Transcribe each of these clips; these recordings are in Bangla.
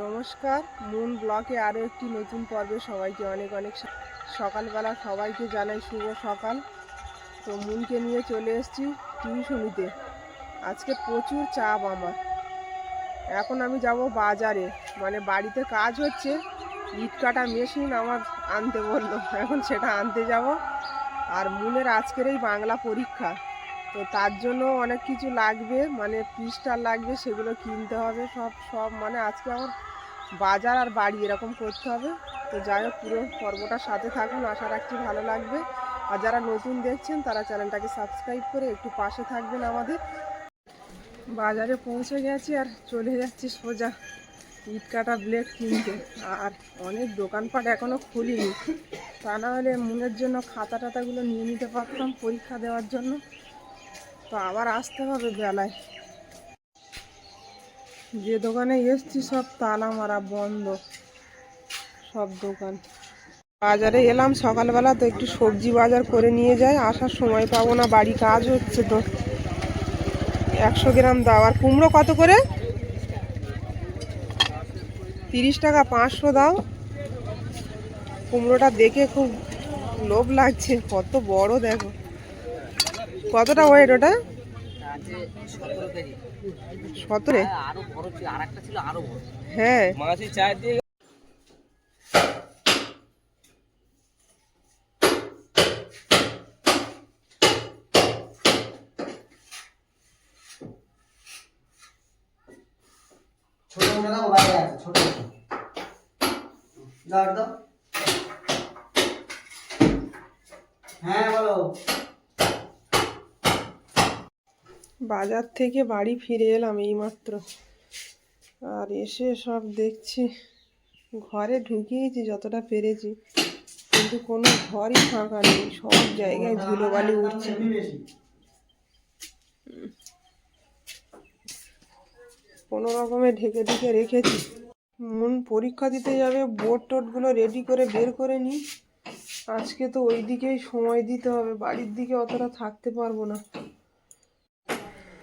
নমস্কার, মুন ব্লকে আরও একটি নতুন পর্বে সবাইকে অনেক অনেক সকালবেলা সবাইকে জানাই শুভ সকাল। তো মুনকে নিয়ে চলে এসেছি টিউশনিতে। আজকে প্রচুর চাপ আমার। এখন আমি যাব বাজারে, মানে বাড়িতে কাজ হচ্ছে, ইট কাটা মেশিন আমার আনতে বললো, এখন সেটা আনতে যাব। আর মুনের আজকের এই বাংলা পরীক্ষা, তো তার জন্য অনেক কিছু লাগবে, মানে পৃষ্ঠা লাগবে, সেগুলো কিনতে হবে। সব মানে আজকে আমার বাজার আর বাড়ি এরকম করতে হবে। তো যাই হোক, পুরো পর্বটার সাথে থাকুন, আশা রাখছি ভালো লাগবে। আর যারা নতুন দেখছেন তারা চ্যানেলটাকে সাবস্ক্রাইব করে একটু পাশে থাকবেন আমাদের। বাজারে পৌঁছে গেছি আর চলে যাচ্ছি সোজা ইট কাটা ব্লেড কিনতে। আর অনেক দোকানপাট এখনও খুলিনি, তা না হলে মুনের জন্য খাতা টাতাগুলো নিয়ে নিতে পারতাম পরীক্ষা দেওয়ার জন্য। তো আবার আসতে হবে বেলায়। যে দোকানে এসছি সব তালা মারা, বন্ধ সব দোকান। বাজারে এলাম সকালবেলা, তো একটু সবজি বাজার করে নিয়ে যাই, আসার সময় পাবো না, বাড়ি কাজ হচ্ছে। তো 100 গ্রাম দাও। আর কুমড়ো কত করে? 30 টাকা। 500 দাও। কুমড়োটা দেখে খুব লোভ লাগছে, কত বড় দেখো। কতটা ওয়েট ওটা? 17। হ্যাঁ, ছোট দাও, বাইরে আছে ছোট দাও দাও। হ্যাঁ বলো। বাজার থেকে বাড়ি ফিরে এলাম এইমাত্র। আর এসে সব দেখছি, ঘরে ঢুকিয়েছি যতটা পেরেছি, কিন্তু কোনো ঘরই ফাঁকা নেই, সব জায়গায় ধুলোবালি উঠছে। কোনো রকমে ঢেকে ঢেকে রেখেছি। মুন পরীক্ষা দিতে যাবে, বোর্ড টোটগুলো রেডি করে বের করে নিই। আজকে তো ওই দিকেই সময় দিতে হবে, বাড়ির দিকে অতটা থাকতে পারবো না।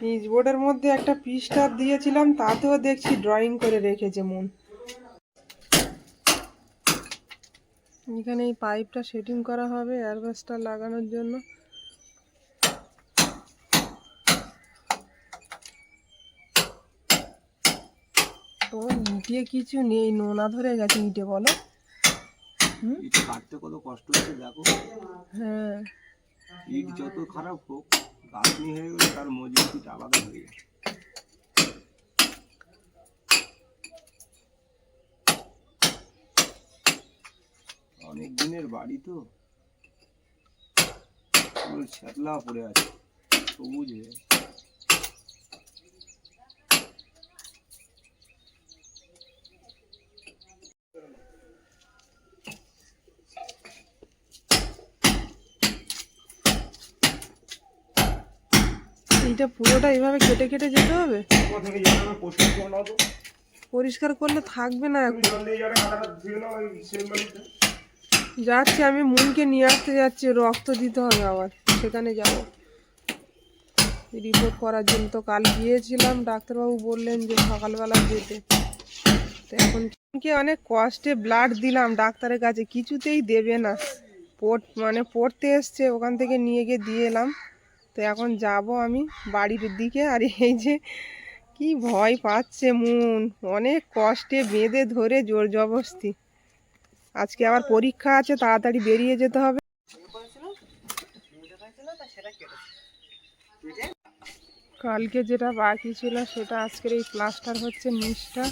পিচ বোর্ডের মধ্যে একটা পৃষ্ঠা দিয়েছিলাম, তাতেও দেখছি ড্রয়িং করে রেখেছে মুন। এখানে এই পাইপটা সেটিং করা হবে অ্যাসবেস্টস লাগানোর জন্য। তো ইটে কিছু নেই, নোনা ধরে গেছে ইটে, বলো। ইট কাটতে কত কষ্ট হচ্ছে দেখো। হ্যাঁ, ইট যত খারাপ হোক, গাঁথনি হয়ে গেলে তার মজবুতিটা আলাদা হয়ে যায়। অনেক দিনের বাড়ি তো, পুরো ছ্যাতলা পড়ে আছে, সবুজ হয়ে। এইটা পুরোটা এইভাবে কেটে কেটে যেতে হবে। পরিষ্কার করলে থাকবে না এখন। যাচ্ছি, আমি মুনকে নিয়ে আসতে যাচ্ছি, রক্ত দিতে হবে আবার, সেখানে যাব রিপোর্ট করার জন্য। তো কাল গিয়েছিলাম, ডাক্তারবাবু বললেন যে সকালবেলা যেতে। তো এখন অনেক কষ্টে ব্লাড দিলাম ডাক্তারের কাছে, কিছুতেই দেবে না। পড়তে এসছে, ওখান থেকে নিয়ে গিয়ে দিয়ে এলাম। তো এখন যাব আমি বাড়ির দিকে। আর এই যে কি ভয় পাচ্ছে মুন, অনেক কষ্টে বেঁধে ধরে জোর জবরদস্তি। আজকে আবার পরীক্ষা আছে, তাড়াতাড়ি বেরিয়ে যেতে হবে। কালকে যেটা বাকি ছিল সেটা আজকের এই প্লাস্টার হচ্ছে নিচটা।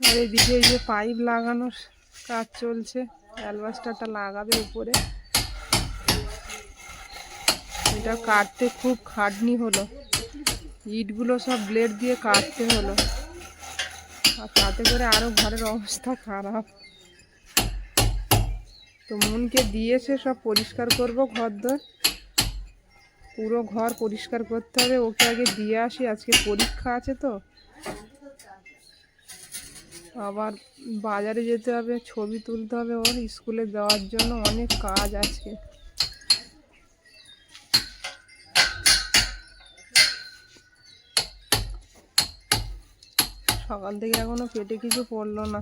আর এইদিকে এই যে পাইপ লাগানোর কাজ চলছে, অ্যালবাস্টারটা লাগাবে উপরে। এটা কাটতে খুব খাটনি হলো, ইটগুলো সব ব্লেড দিয়ে কাটতে হলো। আর তাতে করে আরো ঘরের অবস্থা খারাপ। তো মুনকে দিয়েছে সব পরিষ্কার করব, ঘরদোর পুরো ঘর পরিষ্কার করতে হবে। ওকে আগে দিয়ে আসি, আজকে পরীক্ষা আছে তো। আবার বাজারে যেতে হবে, ছবি তুলতে হবে ওর স্কুলে দেওয়ার জন্য, অনেক কাজ আজকে। সকাল থেকে এখনো পেটে কিছু পড়লো না।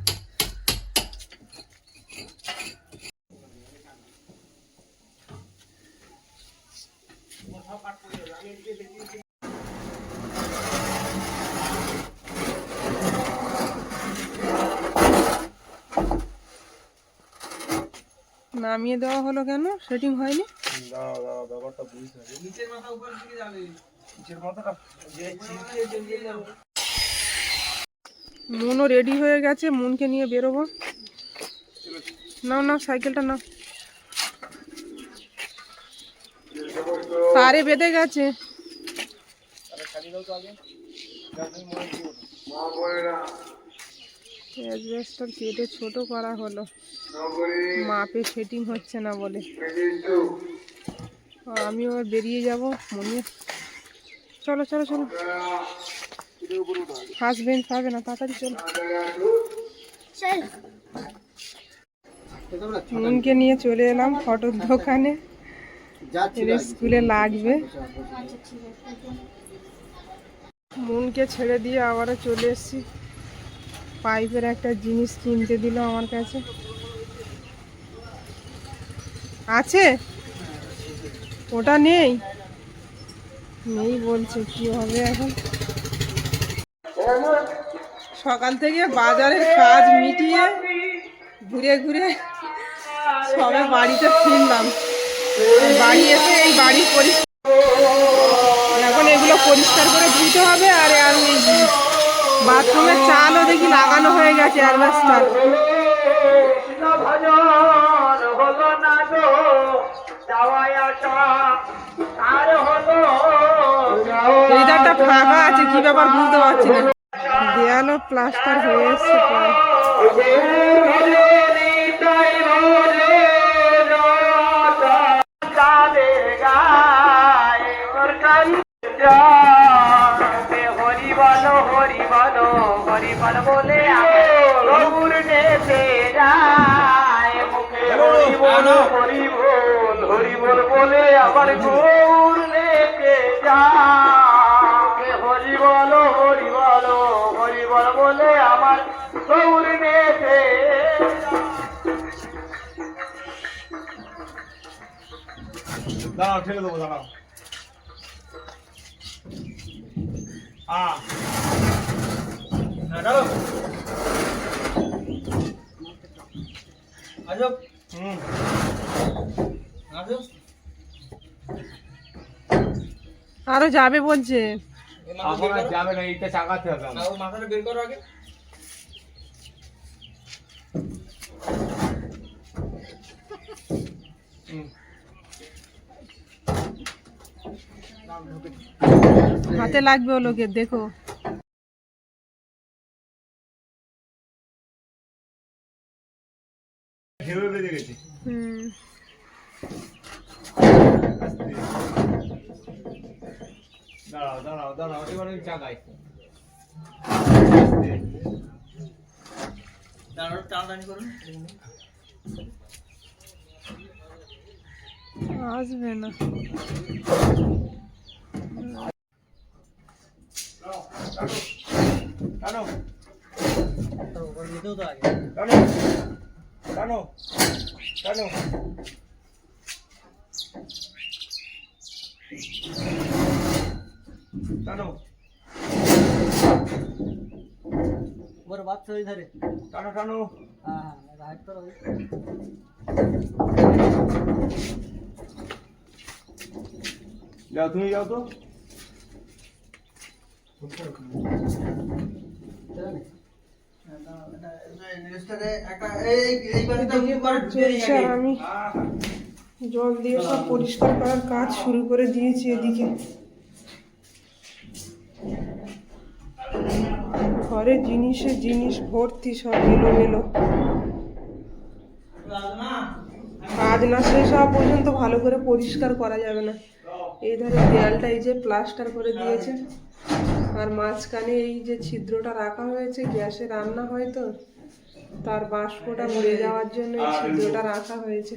নামিয়ে দেওয়া হলো কেন? সেটিং হয়নি? মনও রেডি হয়ে গেছে, মনকে নিয়ে বেরোবো। নাও নাও সাইকেলটা নাও। তারে বেঁধে গেছে। অ্যাসবেস্টর কেটে ছোট করা হলো, মাপে সেটিং হচ্ছে না বলে। আমি আবার বেরিয়ে যাব মনে। চলো চলো চলো, হাসবেন্ড পাবে না, তাড়াতাড়ি চলো। মনকে নিয়ে চলে এলাম ফটোর দোকানে, স্কুলে লাগবে। মনকে ছেড়ে দিয়ে আবারও চলে এসেছি। পাইপের একটা জিনিস কিনতে দিল আমার কাছে। আছে ওটা? নেই নেই বলছে, কি হবে এখন? সকাল থেকে বাজারের কাজ মিটিয়ে ঘুরে ঘুরে সবে বাড়িতে ফিরলাম। বাড়ি এসে এই বাড়ি এখন এগুলো পরিষ্কার করে ধুতে হবে। আর আমি বাথরুমের চালও দেখি লাগানো হয়ে গেছে অ্যাসবেস্টর। এইটা ফাঁকা আছে, কি ব্যাপার বুঝতে পারছি না। দেয়ালও প্লাস্টার হয়ে এসছে প্রায়। বলে আবার গৌর লেকে যায়, হরি বলো হরি বলো হরি বল বলে আমার গৌর নেতে। দাঁড়াও, ঠেলে দেবো, দাঁড়াও। আরো যাবে বলছে। যাবে না, এটা চাকাতে হবে। মাথাটা বের করো আগে। হাতে লাগবে ও লোকের, দেখো। বেঁধে গেছে। দাঁড়াও দাঁড়াও দাঁড়াও, এবারে চাকায় আসবে না। টানো নিতেও তো আগে টানো টানো টানো। টানো বড় বাচ্চা ওই ধারে। টানো টানো। হ্যাঁ হ্যাঁ, রাইট করো। যাও, তুমি যাও তো। আমি জল দিয়ে সব পরিষ্কার করার কাজ শুরু করে দিয়েছি। এদিকে ঘরে জিনিস ভর্তি, সব এলোমেলো। কাজ না শেষ হওয়া পর্যন্ত ভালো করে পরিষ্কার করা যাবে না। এই ধারে দেয়ালটা এই যে প্লাস্টার করে দিয়েছে, আর মাঝখানে এই যে ছিদ্রটা রাখা হয়েছে, গ্যাসে রান্না হয় তো, তার বাষ্পটা উড়ে যাওয়ার জন্য এই ছিদ্রটা রাখা হয়েছে।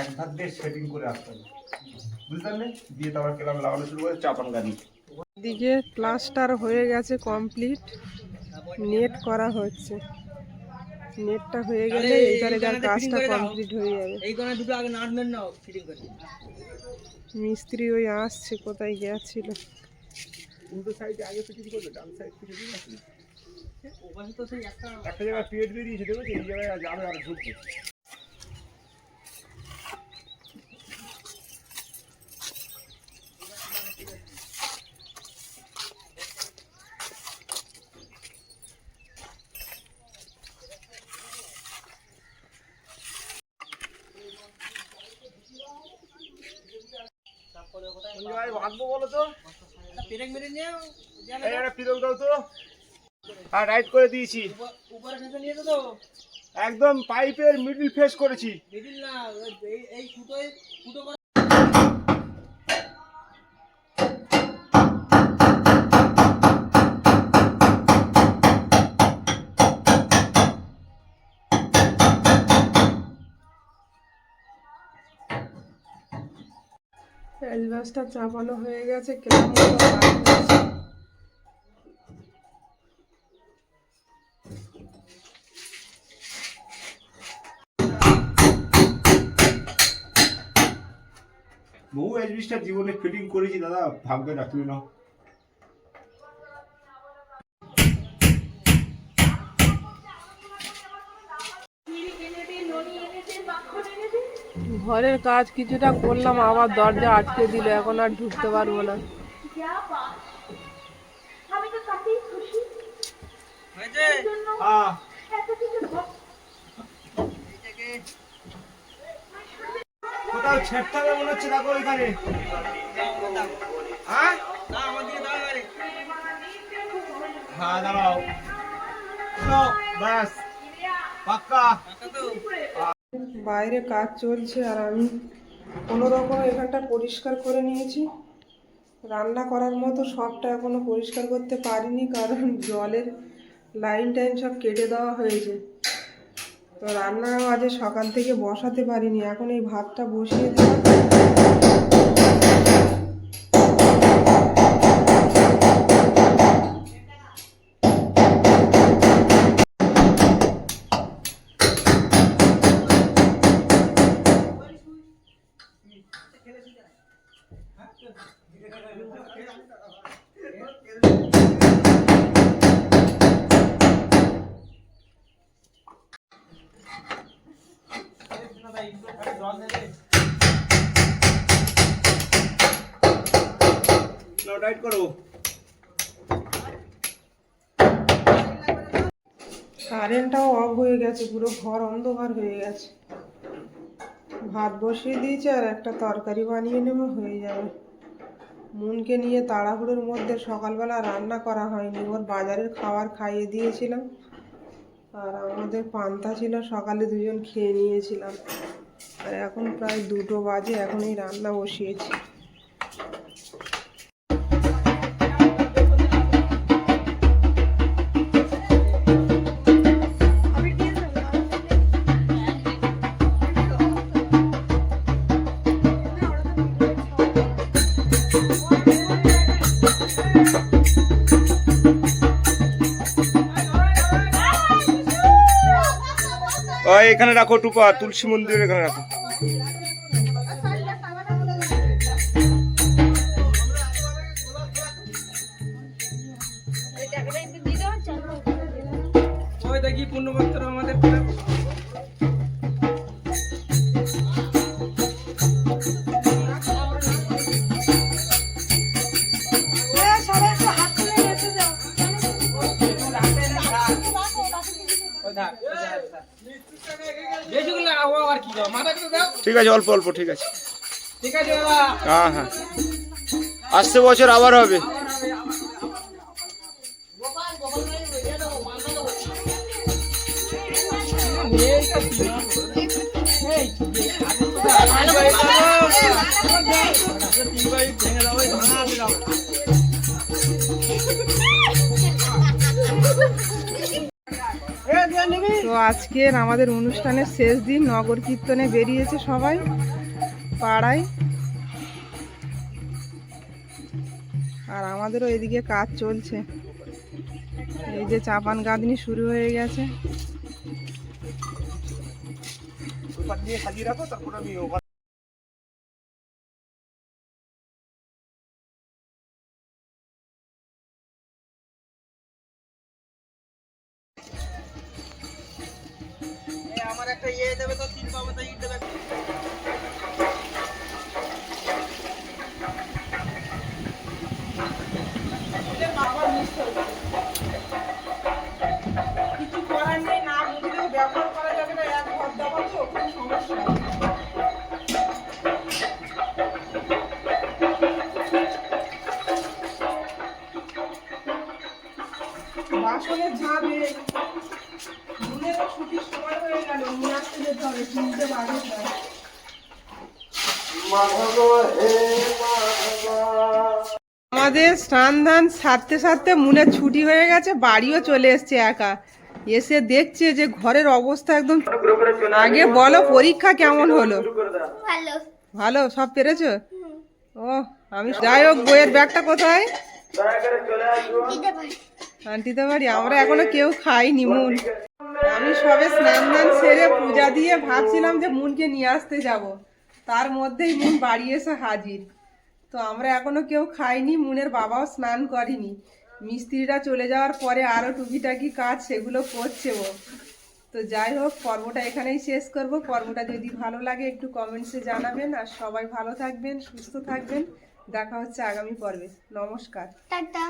এক ধার দিয়ে সেটিং করে আসতে হবে, বুঝতে পারলে? দিয়ে তারপর কেলাম লাগানো শুরু করে চাপান গাড়ি। দিকে প্লাস্টার হয়ে গেছে কমপ্লিট, নেট করা হচ্ছে। নেটটা হয়ে গেলে এই জায়গার কাজটা কমপ্লিট হয়ে যাবে। এই কোণে দুটো আগে নাটমেন্ট নাও ফিটিং করে। মিস্ত্রি ওই আসছে, কোথায় গেছিল। উল্টো সাইডে আগে ফিটিং করবে, ডান সাইড থেকে দিন আসলে ওখানে তো সেই একটা একটা জায়গায় পেট বেরিয়েছে, দেখবে এই জায়গায় যাবে আর ঢুকবে। বাঁধবো বলো তো, পেরেক মেরে নিয়ে এই একটা পিরক দাও তো। আর রাইট করে দিয়েছি, উপরে ফেসে নিয়ে তো একদম পাইপের মিডল ফেস করেছি। মিডিল না, এই ফুটোয় ফুটো করে অ্যালবাসটা চাপানো হয়ে গেছে, কেমন মতো কাজ হচ্ছে। বহু এজবিস্টার জীবনে ফিটিং করেছি দাদা, ভাববে না তুমি না। ঘরের কাজ কিছুটা করলাম, আবার দরজা আটকে দিল, এখন আর ঢুকতে পারবো না। হয়েছে। হ্যাঁ, কোথাও ছেড়তে হবে মনে হচ্ছে, দেখো এখানে। হ্যাঁ না আমার দিকে দাও আরে। হ্যাঁ দাঁড়াও, ব্যাস পাক্কা। টাকা তো বাইরে কাজ চলছে আর আমি কোনো রকম এখানটা পরিষ্কার করে নিয়েছি। রান্না করার মতো সবটা এখনো পরিষ্কার করতে পারিনি, কারণ জলের লাইন টাইন সব কেটে দেওয়া হয়েছে। তো রান্না আজ সকাল থেকে বসাতে পারিনি, এখন এই ভাতটা বসিয়ে দিলাম। টাইট করো। কারেন্টটাও অফ হয়ে গেছে, পুরো ঘর অন্ধকার হয়ে গেছে। ভাত বসিয়ে দিয়েছে আর একটা তরকারি বানিয়ে নেবো, হয়ে যাবে। মুনকে নিয়ে তাড়াহুড়োর মধ্যে সকালবেলা রান্না করা হয়নি, ওর বাজারের খাবার খাইয়ে দিয়েছিলাম। আর আমাদের পান্তা ছিল, সকালে দুজন খেয়ে নিয়েছিলাম। আর এখন প্রায় 2টো বাজে, এখন এই রান্না বসিয়েছি। এখানে রাখো টুপা, তুলসী মন্দিরের এখানে রাখো। ওই দেখি পূর্ণবস্ত্র আমাদের ঠিক আছে, অল্প অল্প, ঠিক আছে। ঠিক আছে হ্যাঁ হ্যাঁ, আসছে বছর আবার হবে। তো আজকের আমাদের অনুষ্ঠানের শেষ দিন, নগর কীর্তনে বেরিয়েছে সবাই পাড়ায়। আর আমাদেরও এদিকে কাজ চলছে, এই যে চাপান গাঁথনি শুরু হয়ে গেছে। ওপার দিয়ে সাজিয়ে রাখো, তারপর আমি ওপার আমার একটা ইয়ে দেবে তো, 3 পাবো তো ইট দেবে। কিছু করার নেই, না বুঝলেও ব্যবহার করা যাবে না, এক ঘর দেওয়া তো খুব সমস্যা। বাসনের ঝাঁপে মুনেরও ছুটির সময় হয়ে গেল, মুন আসতে যেতে হবে, 3টে বাজে প্রায়। আমাদের স্নান ধান সারতে সারতে মুনের ছুটি হয়ে গেছে, বাড়িও চলে এসছে একা। এসে দেখছে যে ঘরের অবস্থা একদম। আগে বলো পরীক্ষা কেমন হলো? ভালো। ভালো, সব পেরেছো? ও আমি যাই হোক, বইয়ের ব্যাগটা কোথায়? দিতে পারি। আন্টিতে বাড়ি। আমরা এখনো কেউ খাইনি মুন। আমি সবে স্নান ধান সেরে পূজা দিয়ে ভাবছিলাম যে মুনকে নিয়ে আসতে যাব, তার মধ্যেই মুন বাড়ি এসে হাজির। তো আমরা এখনো কেউ খাইনি, মুনের বাবাও স্নান করেনি। মিস্ত্রিরা চলে যাওয়ার পরে আরও টুকিটাকি কাজ সেগুলো করছে ও। তো যাই হোক, পর্বটা এখানেই শেষ করব। পর্বটা যদি ভালো লাগে একটু কমেন্টসে জানাবেন, আর সবাই ভালো থাকবেন, সুস্থ থাকবেন। দেখা হচ্ছে আগামী পর্বে। নমস্কার। টাটা।